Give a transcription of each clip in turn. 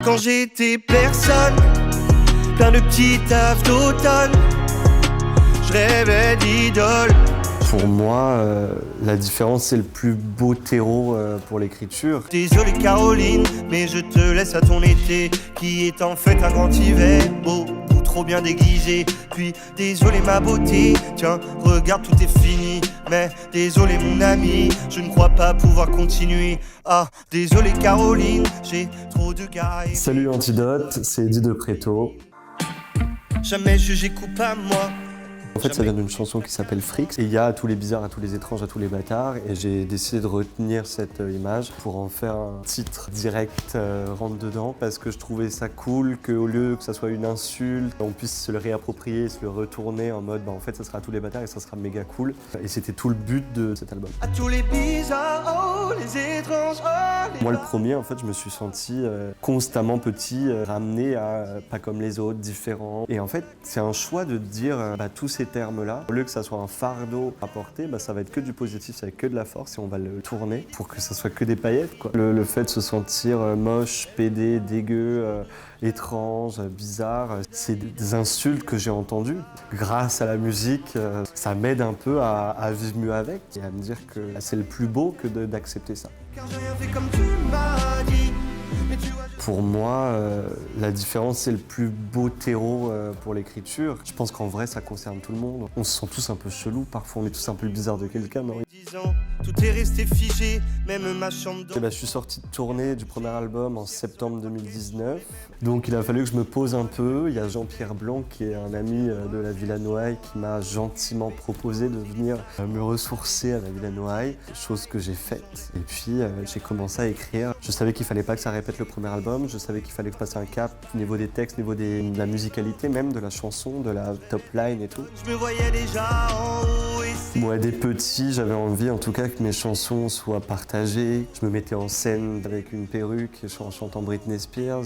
Quand j'étais personne, plein de petits tafs d'automne, je rêvais d'idole. Pour moi, la différence, c'est le plus beau terreau pour l'écriture. Désolé Caroline, mais je te laisse à ton été, qui est en fait un grand hiver, beaucoup trop bien déguisé. Puis désolé ma beauté, tiens, regarde tout est fini. Mais désolé mon ami, je ne crois pas pouvoir continuer. Ah, désolé Caroline, j'ai trop de gars. Salut Antidote, c'est Eddie de Préto. Jamais jugé coupable moi. En fait, ça vient d'une chanson qui s'appelle Frix. Et il y a à tous les bizarres, à tous les étranges, à tous les bâtards. Et j'ai décidé de retenir cette image pour en faire un titre direct, rentre dedans. Parce que je trouvais ça cool qu'au lieu que ça soit une insulte, on puisse se le réapproprier, se le retourner en mode, en fait, ça sera à tous les bâtards et ça sera méga cool. Et c'était tout le but de cet album. À tous les bizarres, oh, les étranges, oh, les... Moi, le premier, en fait, je me suis senti constamment petit, ramené à pas comme les autres, différent. Et en fait, c'est un choix de dire tous ces termes-là, au lieu que ça soit un fardeau à porter, ça va être que du positif, ça va être que de la force et on va le tourner pour que ça soit que des paillettes, quoi. Le fait de se sentir moche, pédé, dégueu, étrange, bizarre, c'est des insultes que j'ai entendues. Grâce à la musique, ça m'aide un peu à vivre mieux avec et à me dire que c'est le plus beau que d'accepter ça. Car j'ai rien fait comme tu m'as dit. Pour moi, la différence, c'est le plus beau terreau pour l'écriture. Je pense qu'en vrai, ça concerne tout le monde. On se sent tous un peu chelous, parfois on est tous un peu bizarres de quelqu'un, non? 10 ans, tout est resté figé, même ma chambre d'eau. Je suis sorti de tournée du premier album en septembre 2019. Donc il a fallu que je me pose un peu. Il y a Jean-Pierre Blanc, qui est un ami de la Villa Noailles, qui m'a gentiment proposé de venir me ressourcer à la Villa Noailles, chose que j'ai faite. Et puis j'ai commencé à écrire. Je savais qu'il fallait pas que ça répète le premier album. Je savais qu'il fallait que je passe un cap au niveau des textes, au niveau de la musicalité même, de la chanson, de la top line et tout. Je me voyais déjà en haut et Moi, des petits, j'avais envie en tout cas que mes chansons soient partagées. Je me mettais en scène avec une perruque en chantant Britney Spears.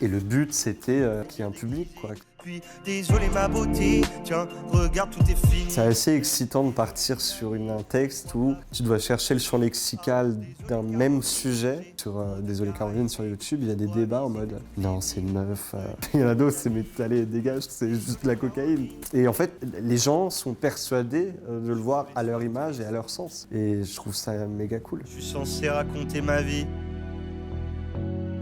Et le but, c'était qu'il y ait un public, quoi. puis désolé ma beauté, tiens, regarde tout est fini. C'est assez excitant de partir sur un texte où tu dois chercher le champ lexical d'un même sujet. Sur Désolé Caroline sur YouTube, il y a des débats en mode non, c'est une meuf. Il y en a d'autres, c'est mais allez, dégage, c'est juste de la cocaïne. Et en fait, les gens sont persuadés de le voir à leur image et à leur sens. Et je trouve ça méga cool. Je suis censé raconter ma vie,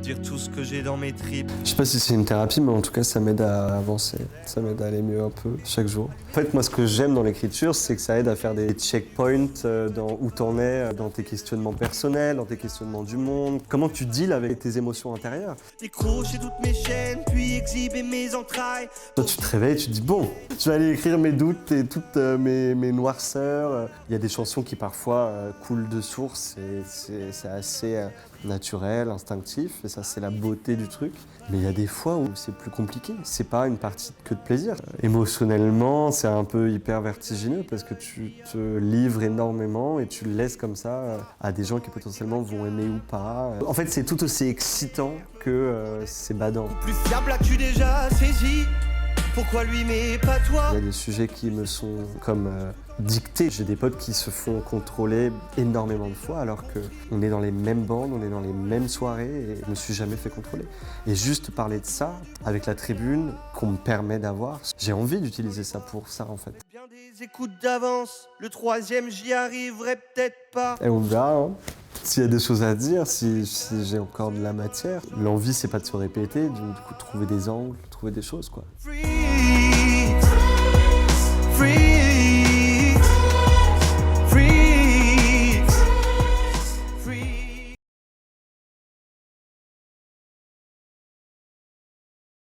dire tout ce que j'ai dans mes tripes. Je sais pas si c'est une thérapie, mais en tout cas, ça m'aide à avancer. Ça m'aide à aller mieux un peu chaque jour. En fait, moi, ce que j'aime dans l'écriture, c'est que ça aide à faire des checkpoints dans où t'en es, dans tes questionnements personnels, dans tes questionnements du monde. Comment tu deals avec tes émotions intérieures. Décrocher toutes mes chaînes, puis exhiber mes entrailles. Toi, tu te réveilles, tu te dis bon, je vais aller écrire mes doutes et toutes mes noirceurs. Il y a des chansons qui parfois coulent de source et c'est assez naturel, instinctif, et ça c'est la beauté du truc. Mais il y a des fois où c'est plus compliqué, c'est pas une partie que de plaisir. Émotionnellement, c'est un peu hyper vertigineux parce que tu te livres énormément et tu le laisses comme ça à des gens qui potentiellement vont aimer ou pas. En fait, c'est tout aussi excitant que c'est badant. Plus fiable as-tu déjà saisi? Pourquoi lui mais pas toi? Il y a des sujets qui me sont comme dictés. J'ai des potes qui se font contrôler énormément de fois alors qu'on est dans les mêmes bandes, on est dans les mêmes soirées et je me suis jamais fait contrôler. Et juste parler de ça avec la tribune qu'on me permet d'avoir, j'ai envie d'utiliser ça pour ça en fait. Bien des écoutes d'avance, le troisième j'y arriverai peut-être pas. Et on verra hein. S'il y a des choses à dire, si j'ai encore de la matière. L'envie c'est pas de se répéter, du coup trouver des angles, trouver des choses quoi. Free